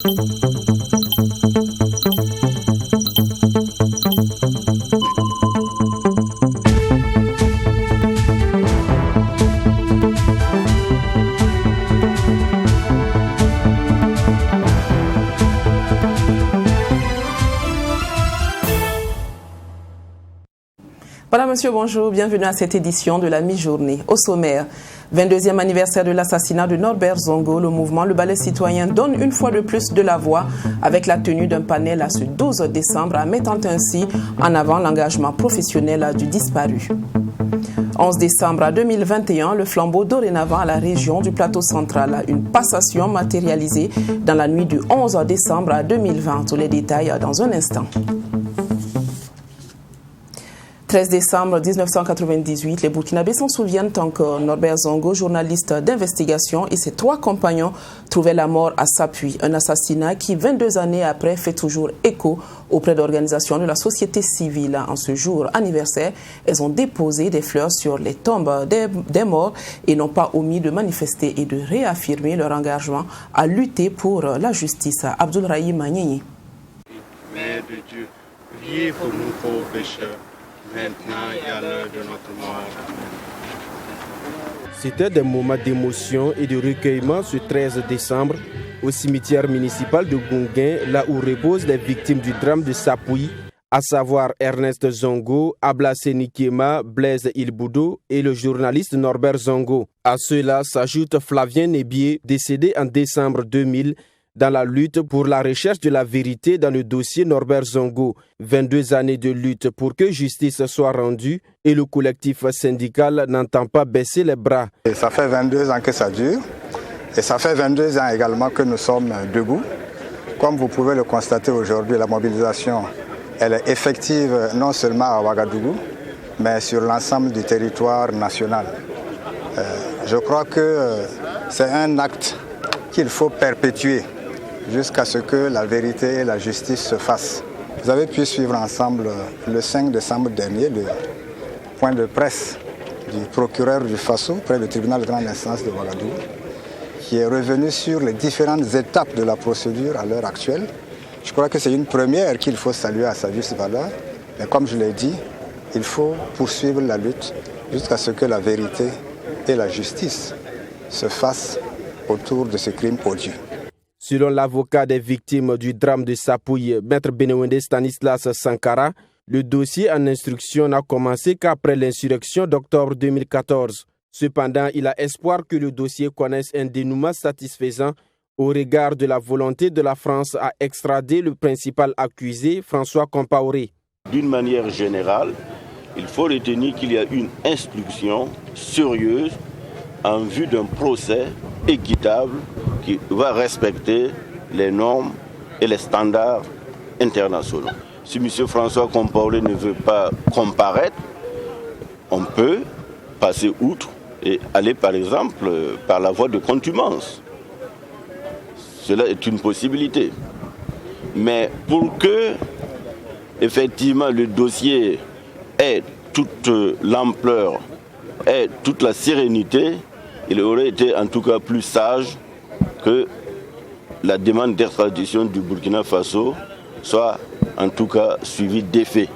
Madame, Monsieur, bonjour, bienvenue à cette édition de la mi-journée. Au sommaire, 22e anniversaire de l'assassinat de Norbert Zongo, le mouvement Le Balai Citoyen donne une fois de plus de la voix avec la tenue d'un panel à ce 12 décembre, mettant ainsi en avant l'engagement professionnel du disparu. 11 décembre 2021, le flambeau dorénavant à la région du plateau central. Une passation matérialisée dans la nuit du 11 décembre 2020. Tous les détails dans un instant. 13 décembre 1998, les Burkinabés s'en souviennent encore. Norbert Zongo, journaliste d'investigation, et ses 3 compagnons trouvaient la mort à Sapuy. Un assassinat qui, 22 années après, fait toujours écho auprès d'organisations de la société civile. En ce jour anniversaire, elles ont déposé des fleurs sur les tombes des morts et n'ont pas omis de manifester et de réaffirmer leur engagement à lutter pour la justice. Abdoulrahim Magnéni. Mère de Dieu, priez pour nous pauvres pécheurs, maintenant et à l'heure de notre mort. C'était des moments d'émotion et de recueillement ce 13 décembre au cimetière municipal de Gounguin, là où reposent les victimes du drame de Sapuy, à savoir Ernest Zongo, Ablassé Nikema, Blaise Ilboudo et le journaliste Norbert Zongo. À cela s'ajoute Flavien Nébier, décédé en décembre 2000, dans la lutte pour la recherche de la vérité dans le dossier Norbert Zongo. 22 années de lutte pour que justice soit rendue et le collectif syndical n'entend pas baisser les bras. Et ça fait 22 ans que ça dure et ça fait 22 ans également que nous sommes debout. Comme vous pouvez le constater aujourd'hui, la mobilisation elle est effective non seulement à Ouagadougou, mais sur l'ensemble du territoire national. Je crois que c'est un acte qu'il faut perpétuer jusqu'à ce que la vérité et la justice se fassent. Vous avez pu suivre ensemble le 5 décembre dernier le point de presse du procureur du Faso près du tribunal de grande instance de Ouagadougou, qui est revenu sur les différentes étapes de la procédure à l'heure actuelle. Je crois que c'est une première qu'il faut saluer à sa juste valeur, mais comme je l'ai dit, il faut poursuivre la lutte jusqu'à ce que la vérité et la justice se fassent autour de ce crime odieux. Selon l'avocat des victimes du drame de Sapuy, Maître Benewende Stanislas Sankara, le dossier en instruction n'a commencé qu'après l'insurrection d'octobre 2014. Cependant, il a espoir que le dossier connaisse un dénouement satisfaisant au regard de la volonté de la France à extrader le principal accusé, François Compaoré. D'une manière générale, il faut retenir qu'il y a une instruction sérieuse en vue d'un procès équitable qui va respecter les normes et les standards internationaux. Si M. François Compaoré ne veut pas comparaître, on peut passer outre et aller par exemple par la voie de contumace. Cela est une possibilité. Mais pour que effectivement le dossier ait toute l'ampleur, ait toute la sérénité, il aurait été en tout cas plus sage que la demande d'extradition du Burkina Faso soit en tout cas suivie d'effet.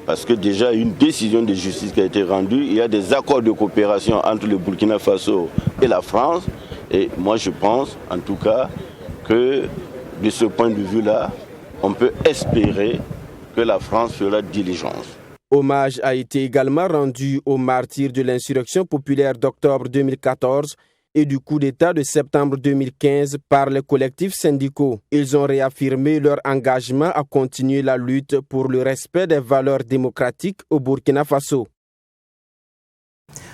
Parce que déjà une décision de justice qui a été rendue, il y a des accords de coopération entre le Burkina Faso et la France. Et moi je pense en tout cas que de ce point de vue-là, on peut espérer que la France fera diligence. Hommage a été également rendu aux martyrs de l'insurrection populaire d'octobre 2014 et du coup d'État de septembre 2015 par les collectifs syndicaux. Ils ont réaffirmé leur engagement à continuer la lutte pour le respect des valeurs démocratiques au Burkina Faso.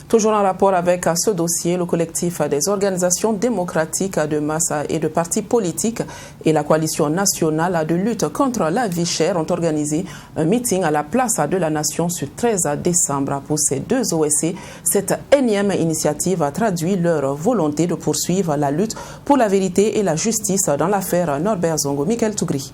Toujours en rapport avec ce dossier, le collectif des organisations démocratiques de masse et de partis politiques et la coalition nationale de lutte contre la vie chère ont organisé un meeting à la place de la Nation ce 13 décembre. Pour ces deux OSC, cette énième initiative a traduit leur volonté de poursuivre la lutte pour la vérité et la justice dans l'affaire Norbert Zongo. Michael Tougri.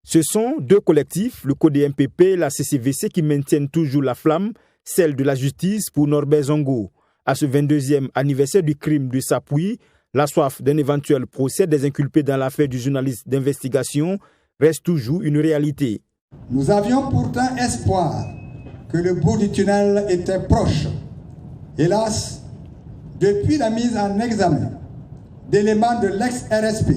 Ce sont deux collectifs, le CODEMPP et la CCVC, qui maintiennent toujours la flamme, celle de la justice pour Norbert Zongo. À ce 22e anniversaire du crime de Sapuy, La soif d'un éventuel procès des inculpés dans l'affaire du journaliste d'investigation reste toujours une réalité. Nous avions pourtant espoir que le bout du tunnel était proche. Hélas, depuis la mise en examen d'éléments de l'ex-RSP,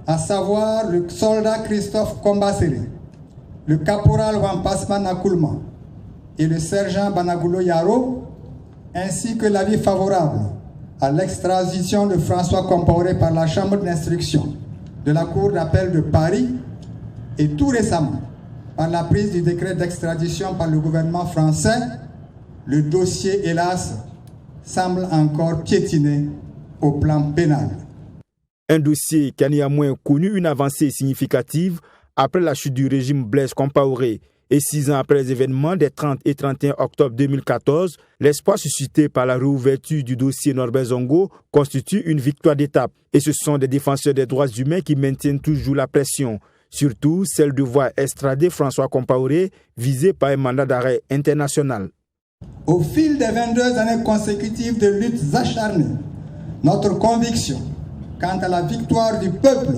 à savoir le soldat Christophe Kombassere, le caporal Wampasman Nakoulman et le sergent Banagulo Yaro, ainsi que l'avis favorable à l'extradition de François Compaoré par la Chambre d'instruction de la Cour d'appel de Paris et tout récemment par la prise du décret d'extradition par le gouvernement français, le dossier, hélas, semble encore piétiner au plan pénal. Un dossier qui a néanmoins connu une avancée significative après la chute du régime Blaise Compaoré et 6 ans après les événements des 30 et 31 octobre 2014, l'espoir suscité par la réouverture du dossier Norbert Zongo constitue une victoire d'étape. Et ce sont des défenseurs des droits humains qui maintiennent toujours la pression, surtout celle de voir extrader François Compaoré visé par un mandat d'arrêt international. Au fil des 22 années consécutives de luttes acharnées, notre conviction quant à la victoire du peuple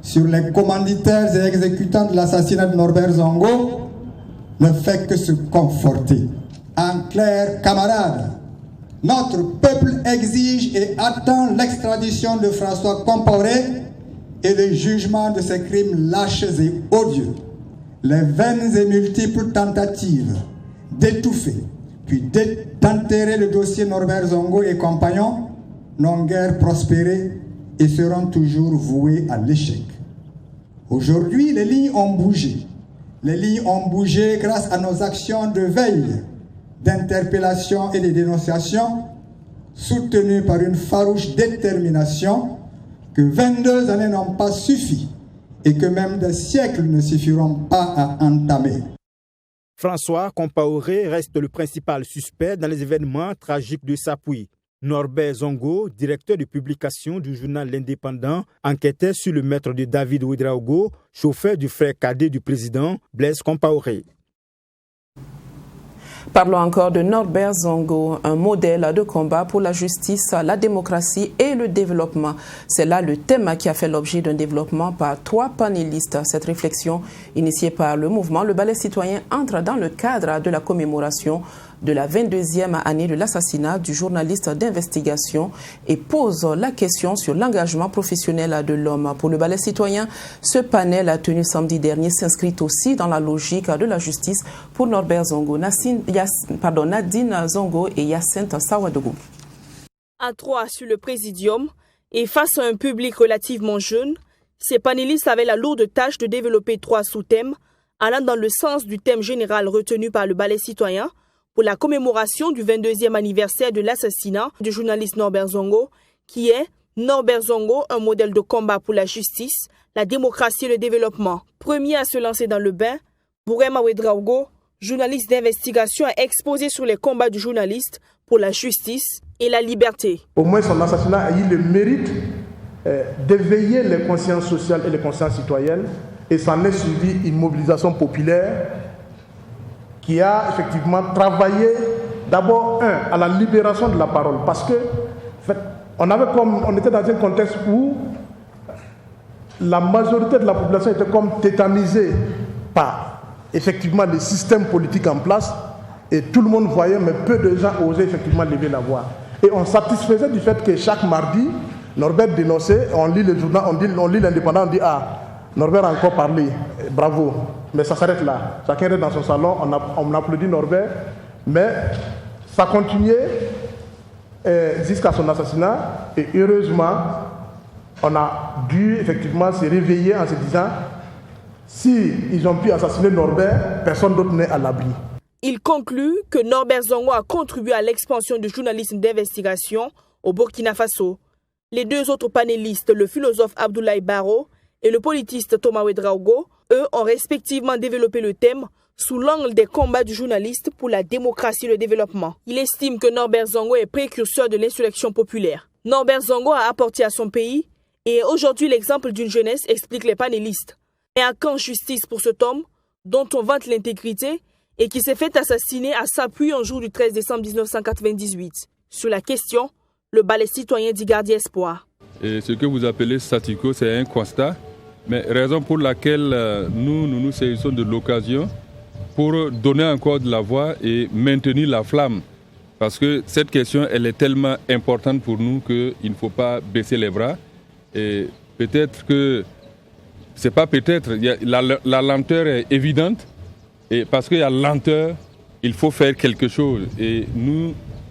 sur les commanditaires et exécutants de l'assassinat de Norbert Zongo ne fait que se conforter. En clair, camarades, notre peuple exige et attend l'extradition de François Compaoré et le jugement de ces crimes lâches et odieux. Les vaines et multiples tentatives d'étouffer puis d'enterrer le dossier Norbert Zongo et compagnons n'ont guère prospéré et seront toujours voués à l'échec. Aujourd'hui, les lignes ont bougé. Les lignes ont bougé grâce à nos actions de veille, d'interpellation et de dénonciation, soutenues par une farouche détermination que 22 années n'ont pas suffi et que même des siècles ne suffiront pas à entamer. François Compaoré reste le principal suspect dans les événements tragiques de Sapuy. Norbert Zongo, directeur de publication du journal L'Indépendant, enquêtait sur le meurtre de David Ouedraogo, chauffeur du frère cadet du président Blaise Compaoré. Parlons encore de Norbert Zongo, un modèle de combat pour la justice, la démocratie et le développement. C'est là le thème qui a fait l'objet d'un développement par 3 panélistes. Cette réflexion, initiée par le mouvement Le Balai Citoyen, entre dans le cadre de la commémoration de la 22e année de l'assassinat du journaliste d'investigation et pose la question sur l'engagement professionnel de l'homme. Pour le Balai Citoyen, ce panel tenu samedi dernier s'inscrit aussi dans la logique de la justice pour Norbert Zongo, Nadine Zongo et Yacinthe Sawadougou. À 3 sur le présidium et face à un public relativement jeune, ces panélistes avaient la lourde tâche de développer 3 sous-thèmes allant dans le sens du thème général retenu par le Balai Citoyen pour la commémoration du 22e anniversaire de l'assassinat du journaliste Norbert Zongo, qui est Norbert Zongo, un modèle de combat pour la justice, la démocratie et le développement. Premier à se lancer dans le bain, Bourema Ouedraogo, journaliste d'investigation, a exposé sur les combats du journaliste pour la justice et la liberté. Au moins, son assassinat a eu le mérite d'éveiller les consciences sociales et les consciences citoyennes, et s'en est suivi une mobilisation populaire qui a effectivement travaillé d'abord à la libération de la parole, parce que en fait, on était dans un contexte où la majorité de la population était comme tétanisée par effectivement les systèmes politiques en place, et tout le monde voyait, mais peu de gens osaient effectivement lever la voix. Et on satisfaisait du fait que chaque mardi, Norbert dénonçait, on lit le journal, on lit l'Indépendant, on dit Norbert a encore parlé, bravo. Mais ça s'arrête là. Chacun reste dans son salon, on applaudit Norbert, mais ça continuait jusqu'à son assassinat. Et heureusement, on a dû effectivement se réveiller en se disant, si ils ont pu assassiner Norbert, personne d'autre n'est à l'abri. Il conclut que Norbert Zongo a contribué à l'expansion du journalisme d'investigation au Burkina Faso. Les 2 autres panélistes, le philosophe Abdoulaye Baro et le politiste Thomas Ouedraogo, eux ont respectivement développé le thème sous l'angle des combats du journaliste pour la démocratie et le développement. Il estime que Norbert Zongo est précurseur de l'insurrection populaire. Norbert Zongo a apporté à son pays et est aujourd'hui l'exemple d'une jeunesse, expliquent les panélistes. Mais à quand justice pour cet homme dont on vante l'intégrité et qui s'est fait assassiner à Sapuy un jour du 13 décembre 1998? Sur la question, le Balai Citoyen dit garder espoir. Et ce que vous appelez statu quo, c'est un constat, mais raison pour laquelle nous saisissons de l'occasion pour donner encore de la voix et maintenir la flamme. Parce que cette question, elle est tellement importante pour nous qu'il ne faut pas baisser les bras. Et peut-être que, c'est pas peut-être, la lenteur est évidente. Et parce qu'il y a lenteur, il faut faire quelque chose. Et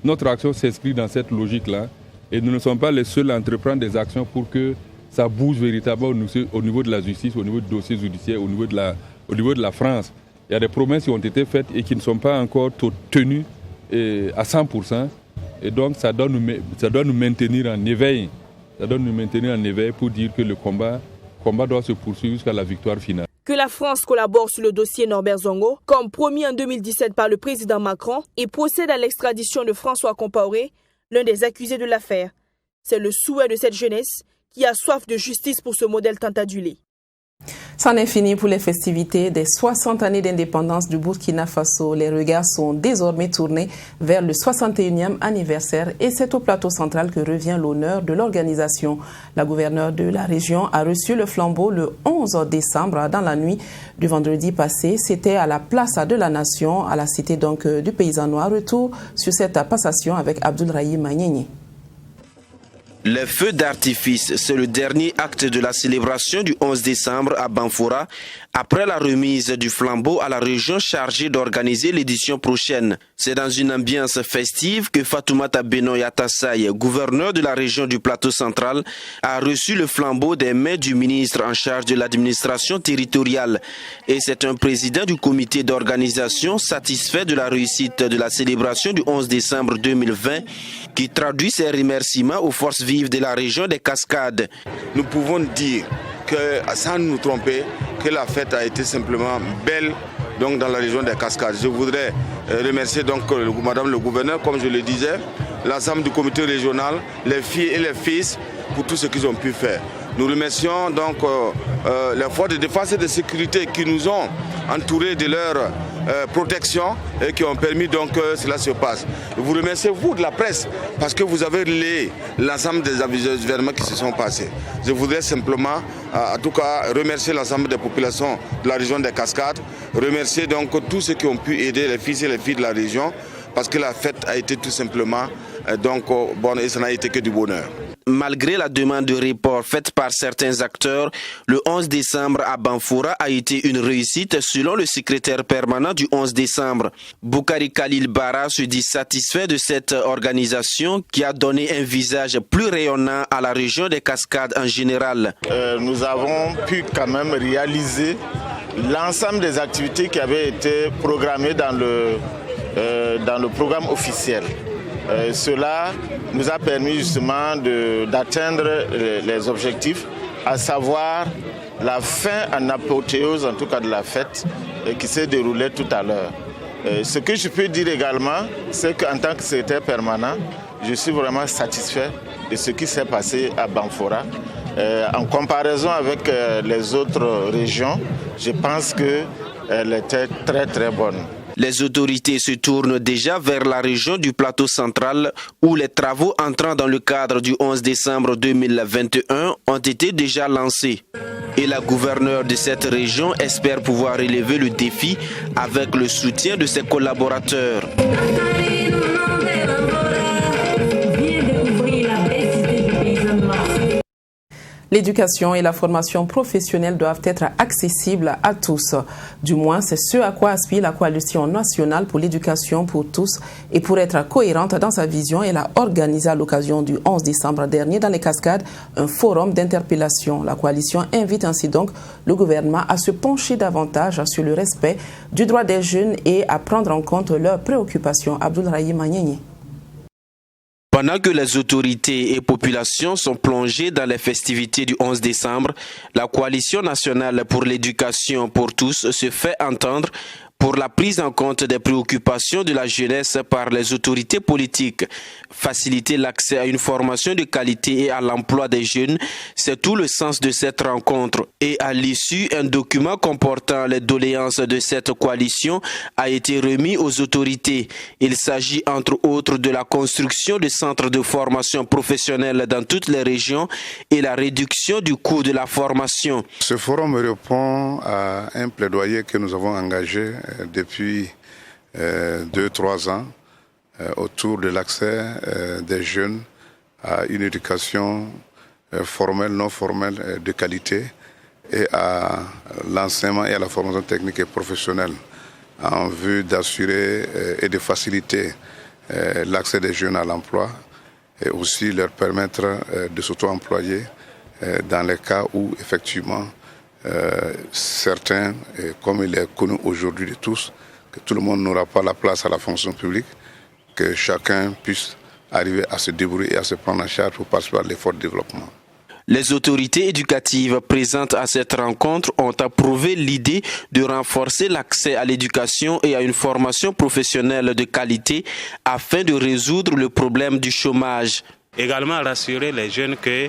notre action s'inscrit dans cette logique-là. Et nous ne sommes pas les seuls à entreprendre des actions pour que ça bouge véritablement au niveau de la justice, au niveau du dossier judiciaire, au niveau de la France. Il y a des promesses qui ont été faites et qui ne sont pas encore tenues à 100%. Et donc ça doit nous maintenir en éveil. Ça doit nous maintenir en éveil pour dire que le combat doit se poursuivre jusqu'à la victoire finale. Que la France collabore sur le dossier Norbert Zongo, comme promis en 2017 par le président Macron, et procède à l'extradition de François Compaoré, l'un des accusés de l'affaire. C'est le souhait de cette jeunesse qui a soif de justice pour ce modèle tant adulé. C'en est fini pour les festivités des 60 années d'indépendance du Burkina Faso. Les regards sont désormais tournés vers le 61e anniversaire et c'est au plateau central que revient l'honneur de l'organisation. La gouverneure de la région a reçu le flambeau le 11 décembre dans la nuit du vendredi passé. C'était à la place de la Nation, à la cité donc du Paysan Noir. Retour sur cette passation avec Abdoulrahim Magnéni. Les feux d'artifice, c'est le dernier acte de la célébration du 11 décembre à Banfora, après la remise du flambeau à la région chargée d'organiser l'édition prochaine. C'est dans une ambiance festive que Fatoumata Benoya Tassaye, gouverneur de la région du Plateau central, a reçu le flambeau des mains du ministre en charge de l'administration territoriale. Et c'est un président du comité d'organisation satisfait de la réussite de la célébration du 11 décembre 2020 qui traduit ses remerciements aux forces vives de la région des Cascades. Nous pouvons dire que, sans nous tromper, que la fête a été simplement belle donc, dans la région des Cascades. Je voudrais remercier donc Madame le gouverneur, comme je le disais, l'ensemble du comité régional, les filles et les fils pour tout ce qu'ils ont pu faire. Nous remercions donc les forces de défense et de sécurité qui nous ont entourés de leur protection et qui ont permis donc que cela se passe. Je vous remercie, vous de la presse, parce que vous avez relayé l'ensemble des événements qui se sont passés. Je voudrais simplement, en tout cas, remercier l'ensemble des populations de la région des Cascades, remercier donc tous ceux qui ont pu aider les fils et les filles de la région, parce que la fête a été tout simplement bonne et ça n'a été que du bonheur. Malgré la demande de report faite par certains acteurs, le 11 décembre à Banfora a été une réussite selon le secrétaire permanent du 11 décembre. Boukari Khalil Bara se dit satisfait de cette organisation qui a donné un visage plus rayonnant à la région des Cascades en général. Nous avons pu quand même réaliser l'ensemble des activités qui avaient été programmées dans le programme officiel. Cela nous a permis justement d'atteindre les objectifs, à savoir la fin en apothéose, en tout cas de la fête, qui s'est déroulée tout à l'heure. Ce que je peux dire également, c'est qu'en tant que secrétaire permanent, je suis vraiment satisfait de ce qui s'est passé à Banfora. En comparaison avec les autres régions, je pense qu'elle était très très bonne. Les autorités se tournent déjà vers la région du Plateau central où les travaux entrant dans le cadre du 11 décembre 2021 ont été déjà lancés. Et la gouverneure de cette région espère pouvoir relever le défi avec le soutien de ses collaborateurs. L'éducation et la formation professionnelle doivent être accessibles à tous. Du moins, c'est ce à quoi aspire la Coalition nationale pour l'éducation pour tous. Et pour être cohérente dans sa vision, elle a organisé à l'occasion du 11 décembre dernier dans les Cascades un forum d'interpellation. La coalition invite ainsi donc le gouvernement à se pencher davantage sur le respect du droit des jeunes et à prendre en compte leurs préoccupations. Abdoulrahim Magnéni. Pendant que les autorités et populations sont plongées dans les festivités du 11 décembre, la Coalition nationale pour l'éducation pour tous se fait entendre pour la prise en compte des préoccupations de la jeunesse par les autorités politiques. Faciliter l'accès à une formation de qualité et à l'emploi des jeunes, c'est tout le sens de cette rencontre. Et à l'issue, un document comportant les doléances de cette coalition a été remis aux autorités. Il s'agit entre autres de la construction de centres de formation professionnelle dans toutes les régions et la réduction du coût de la formation. Ce forum répond à un plaidoyer que nous avons engagé depuis 2-3 ans autour de l'accès des jeunes à une éducation formelle, non formelle de qualité et à l'enseignement et à la formation technique et professionnelle en vue d'assurer et de faciliter l'accès des jeunes à l'emploi et aussi leur permettre de s'auto-employer dans les cas où effectivement certains, comme il est connu aujourd'hui de tous, que tout le monde n'aura pas la place à la fonction publique, que chacun puisse arriver à se débrouiller et à se prendre en charge pour participer à l'effort de développement. Les autorités éducatives présentes à cette rencontre ont approuvé l'idée de renforcer l'accès à l'éducation et à une formation professionnelle de qualité afin de résoudre le problème du chômage. Également rassurer les jeunes que,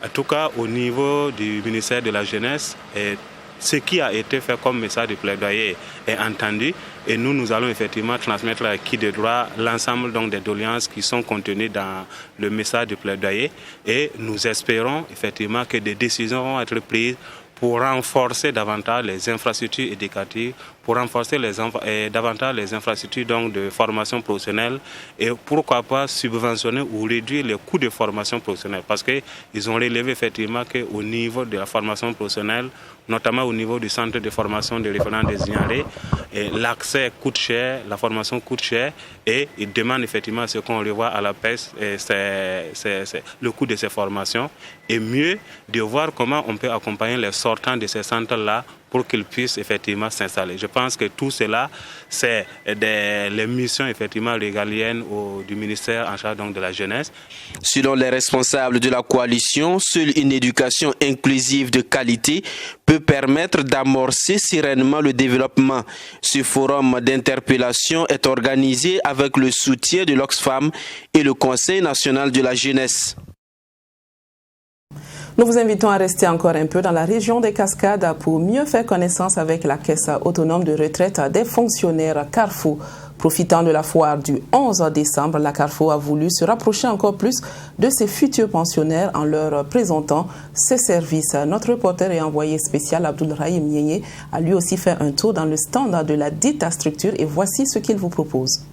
en tout cas au niveau du ministère de la Jeunesse, ce qui a été fait comme message de plaidoyer est entendu et nous allons effectivement transmettre à qui de droit l'ensemble donc des doléances qui sont contenues dans le message de plaidoyer et nous espérons effectivement que des décisions vont être prises pour renforcer davantage les infrastructures éducatives, pour renforcer davantage les infrastructures donc de formation professionnelle et pourquoi pas subventionner ou réduire les coûts de formation professionnelle parce qu'ils ont relevé effectivement qu'au niveau de la formation professionnelle, notamment au niveau du centre de formation de référents des ignorés, l'accès coûte cher, la formation coûte cher et ils demandent effectivement ce qu'on revoit à la baisse, c'est le coût de ces formations et mieux de voir comment on peut accompagner les sortants de ces centres-là pour qu'ils puissent effectivement s'installer. Je pense que tout cela, c'est les missions effectivement régaliennes du ministère en charge donc de la jeunesse. Selon les responsables de la coalition, seule une éducation inclusive de qualité peut permettre d'amorcer sereinement le développement. Ce forum d'interpellation est organisé avec le soutien de l'Oxfam et le Conseil national de la jeunesse. Nous vous invitons à rester encore un peu dans la région des Cascades pour mieux faire connaissance avec la Caisse autonome de retraite des fonctionnaires Carrefour. Profitant de la foire du 11 décembre, la Carrefour a voulu se rapprocher encore plus de ses futurs pensionnaires en leur présentant ses services. Notre reporter et envoyé spécial Abdoulrahim Nyenye a lui aussi fait un tour dans le stand de la dite structure et voici ce qu'il vous propose.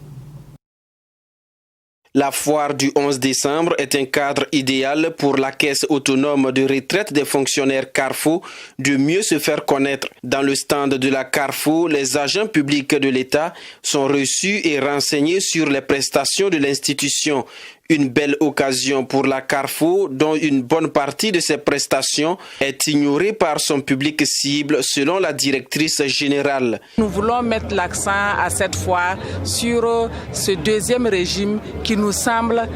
La foire du 11 décembre est un cadre idéal pour la Caisse autonome de retraite des fonctionnaires Carrefour de mieux se faire connaître. Dans le stand de la Carrefour, les agents publics de l'État sont reçus et renseignés sur les prestations de l'institution. Une belle occasion pour la Carrefour dont une bonne partie de ses prestations est ignorée par son public cible selon la directrice générale. Nous voulons mettre l'accent à cette fois sur ce deuxième régime qui nous semble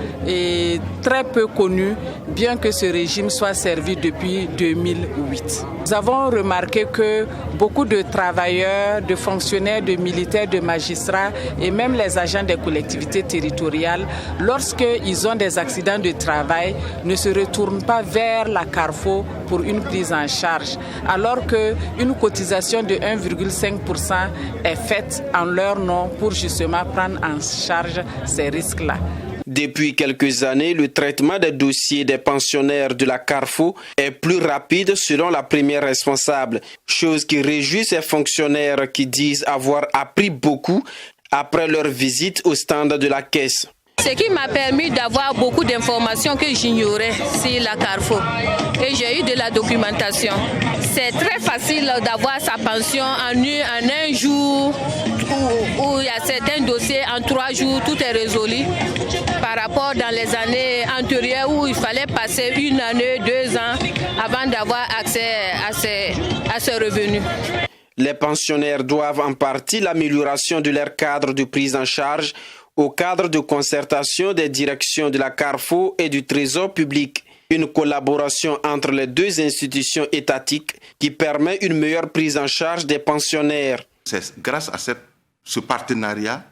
très peu connu, bien que ce régime soit servi depuis 2008. Nous avons remarqué que beaucoup de travailleurs, de fonctionnaires, de militaires, de magistrats et même les agents des collectivités territoriales, lorsqu'ils ont des accidents de travail, ne se retournent pas vers la Carrefour pour une prise en charge, alors qu'une cotisation de 1,5% est faite en leur nom pour justement prendre en charge ces risques-là. Depuis quelques années, le traitement des dossiers des pensionnaires de la Carrefour est plus rapide selon la première responsable, chose qui réjouit ces fonctionnaires qui disent avoir appris beaucoup après leur visite au stand de la Caisse. Ce qui m'a permis d'avoir beaucoup d'informations que j'ignorais sur la Carrefour. Et j'ai eu de la documentation. C'est très facile d'avoir sa pension en un jour, où il y a certains dossiers en 3 jours, tout est résolu. Par rapport dans les années antérieures où il fallait passer 1 année, 2 ans avant d'avoir accès à ces revenus. Les pensionnaires doivent en partie l'amélioration de leur cadre de prise en charge au cadre de concertation des directions de la Carrefour et du Trésor public. Une collaboration entre les deux institutions étatiques qui permet une meilleure prise en charge des pensionnaires. C'est grâce à ce partenariat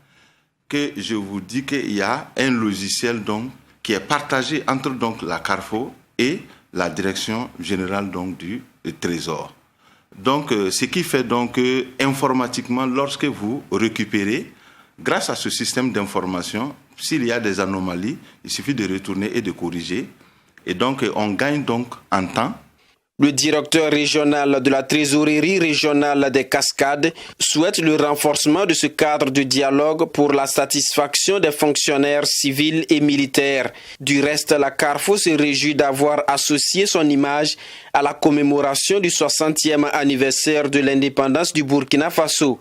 que je vous dis qu'il y a un logiciel donc, qui est partagé entre donc, la Carrefour et la direction générale donc, du Trésor. Donc, ce qui fait donc informatiquement, lorsque vous récupérez, grâce à ce système d'information, s'il y a des anomalies, il suffit de retourner et de corriger. Et donc, on gagne donc en temps. Le directeur régional de la trésorerie régionale des Cascades souhaite le renforcement de ce cadre de dialogue pour la satisfaction des fonctionnaires civils et militaires. Du reste, la Carrefour se réjouit d'avoir associé son image à la commémoration du 60e anniversaire de l'indépendance du Burkina Faso.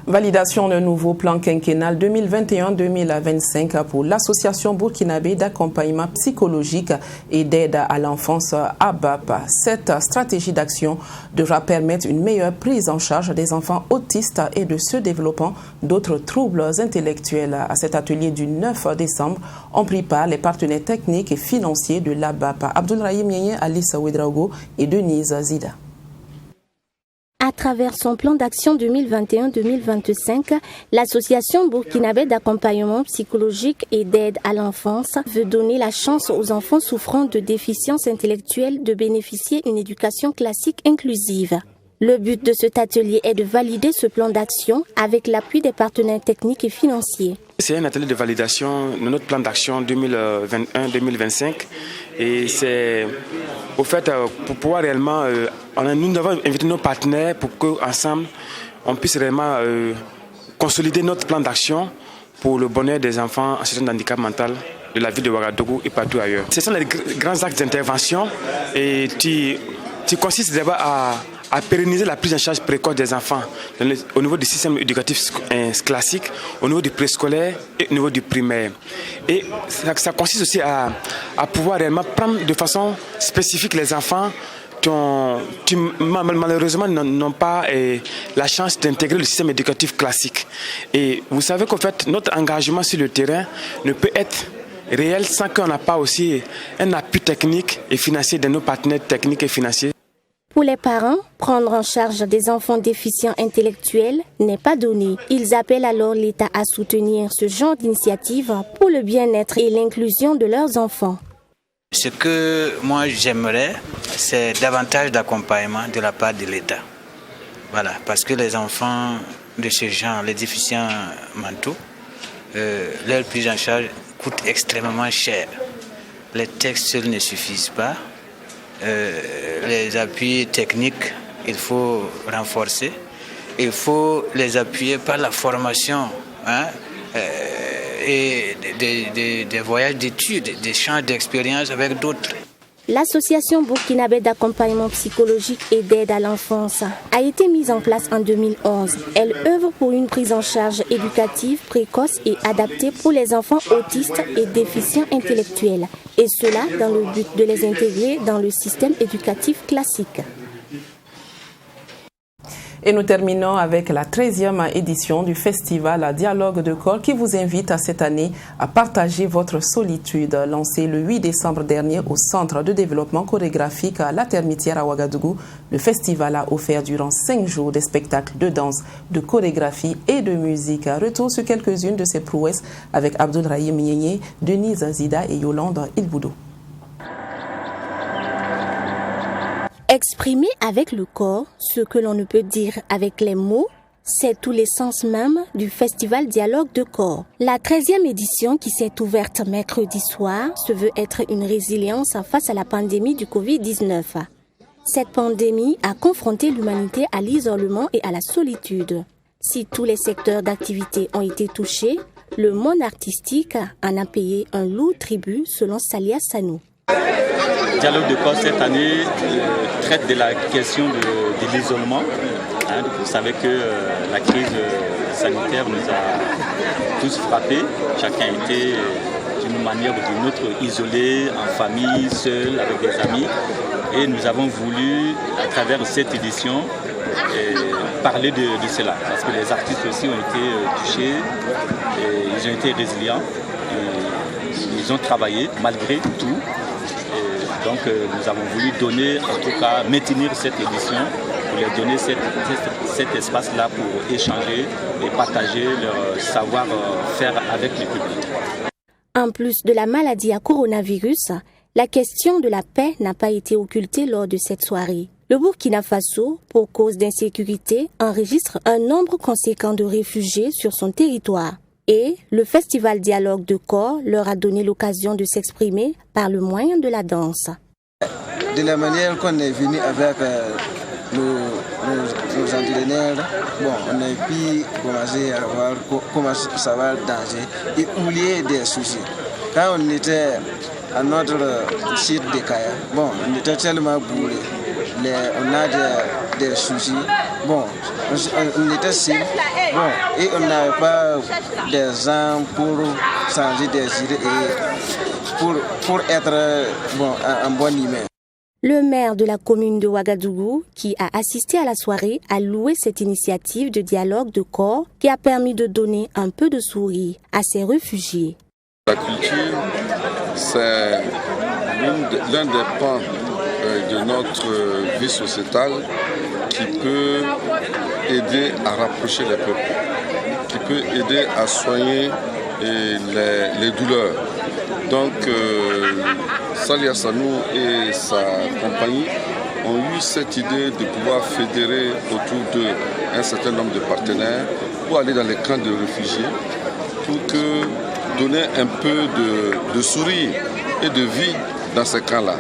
Validation d'un nouveau plan quinquennal 2021-2025 pour l'Association burkinabé d'accompagnement psychologique et d'aide à l'enfance ABAP. Cette stratégie d'action devra permettre une meilleure prise en charge des enfants autistes et de ceux développant d'autres troubles intellectuels. À cet atelier du 9 décembre, ont pris part les partenaires techniques et financiers de l'ABAP, Abdoulrahim Mienye, Alice Ouedraogo et Denise Zida. À travers son plan d'action 2021-2025, l'Association burkinabé d'accompagnement psychologique et d'aide à l'enfance veut donner la chance aux enfants souffrant de déficiences intellectuelles de bénéficier d'une éducation classique inclusive. Le but de cet atelier est de valider ce plan d'action avec l'appui des partenaires techniques et financiers. C'est un atelier de validation de notre plan d'action 2021-2025 et c'est au fait pour pouvoir réellement, nous avons invité nos partenaires pour qu'ensemble on puisse réellement consolider notre plan d'action pour le bonheur des enfants en situation de handicap mental de la ville de Ouagadougou et partout ailleurs. Ce sont les grands axes d'intervention et qui consistent d'abord à pérenniser la prise en charge précoce des enfants au niveau du système éducatif classique, au niveau du préscolaire et au niveau du primaire. Et ça consiste aussi à pouvoir réellement prendre de façon spécifique les enfants qui malheureusement n'ont pas la chance d'intégrer le système éducatif classique. Et vous savez qu'en fait, notre engagement sur le terrain ne peut être réel sans qu'on n'a pas aussi un appui technique et financier de nos partenaires techniques et financiers. Pour les parents, prendre en charge des enfants déficients intellectuels n'est pas donné. Ils appellent alors l'État à soutenir ce genre d'initiative pour le bien-être et l'inclusion de leurs enfants. Ce que moi j'aimerais, c'est davantage d'accompagnement de la part de l'État. Voilà, parce que les enfants de ce genre, les déficients mentaux, leur prise en charge coûte extrêmement cher. Les textes seuls ne suffisent pas. Les appuis techniques, il faut renforcer. Il faut les appuyer par la formation et des voyages d'études, des échanges d'expériences avec d'autres. L'Association burkinabé d'accompagnement psychologique et d'aide à l'enfance a été mise en place en 2011. Elle œuvre pour une prise en charge éducative précoce et adaptée pour les enfants autistes et déficients intellectuels. Et cela dans le but de les intégrer dans le système éducatif classique. Et nous terminons avec la 13e édition du festival Dialogue de corps qui vous invite à cette année à partager votre solitude. Lancé le 8 décembre dernier au Centre de développement chorégraphique à La Termitière à Ouagadougou, le festival a offert durant 5 jours des spectacles de danse, de chorégraphie et de musique. Retour sur quelques-unes de ces prouesses avec Abdoulrahim Mienye, Denise Zida et Yolande Ilboudou. Exprimer avec le corps ce que l'on ne peut dire avec les mots, c'est tout l'essence même du festival Dialogue de corps. La 13e édition qui s'est ouverte mercredi soir se veut être une résilience face à la pandémie du Covid-19. Cette pandémie a confronté l'humanité à l'isolement et à la solitude. Si tous les secteurs d'activité ont été touchés, le monde artistique en a payé un lourd tribut selon Salia Sanou. Dialogue de corps cette année traite de la question de l'isolement. Vous savez que la crise sanitaire nous a tous frappés. Chacun a été d'une manière ou d'une autre isolé, en famille, seul, avec des amis. Et nous avons voulu, à travers cette édition, parler de cela. Parce que les artistes aussi ont été touchés, et ils ont été résilients, et ils ont travaillé malgré tout. Donc nous avons voulu donner, en tout cas maintenir cette édition pour leur donner cet espace-là pour échanger et partager leur savoir-faire avec le public. En plus de la maladie à coronavirus, la question de la paix n'a pas été occultée lors de cette soirée. Le Burkina Faso, pour cause d'insécurité, enregistre un nombre conséquent de réfugiés sur son territoire. Et le festival Dialogue de corps leur a donné l'occasion de s'exprimer par le moyen de la danse. De la manière qu'on est venu avec nos entraîneurs, on a pu commencer à voir comment ça va danger et oublier des soucis. Quand on était à notre site de Kaya, on était tellement bourrés. On a des soucis, on était seul, et on n'avait pas des gens pour changer des idées et pour être en bonne humeur. Le maire de la commune de Ouagadougou, qui a assisté à la soirée, a loué cette initiative de dialogue de corps qui a permis de donner un peu de sourire à ces réfugiés. La culture, c'est l'un des pans de notre vie sociétale qui peut aider à rapprocher les peuples, qui peut aider à soigner les douleurs. Donc, Sali Hassanou et sa compagnie ont eu cette idée de pouvoir fédérer autour d'eux un certain nombre de partenaires pour aller dans les camps de réfugiés, pour donner un peu de sourire et de vie dans ces camps-là.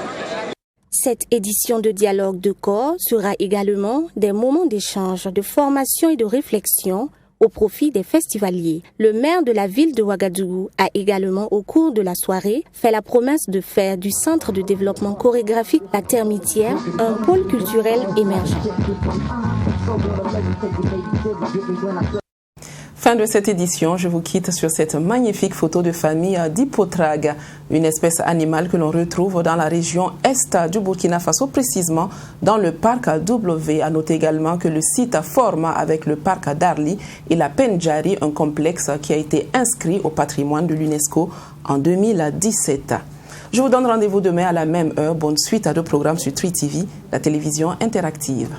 Cette édition de Dialogue de corps sera également des moments d'échange, de formation et de réflexion au profit des festivaliers. Le maire de la ville de Ouagadougou a également, au cours de la soirée, fait la promesse de faire du Centre de développement chorégraphique La Termitière un pôle culturel émergent. Fin de cette édition, je vous quitte sur cette magnifique photo de famille d'Hippotrague, une espèce animale que l'on retrouve dans la région est du Burkina Faso, précisément dans le parc W. À noter également que le site forme avec le parc d'Arli et la Pendjari, un complexe qui a été inscrit au patrimoine de l'UNESCO en 2017. Je vous donne rendez-vous demain à la même heure. Bonne suite à deux programmes sur Tri TV, la télévision interactive.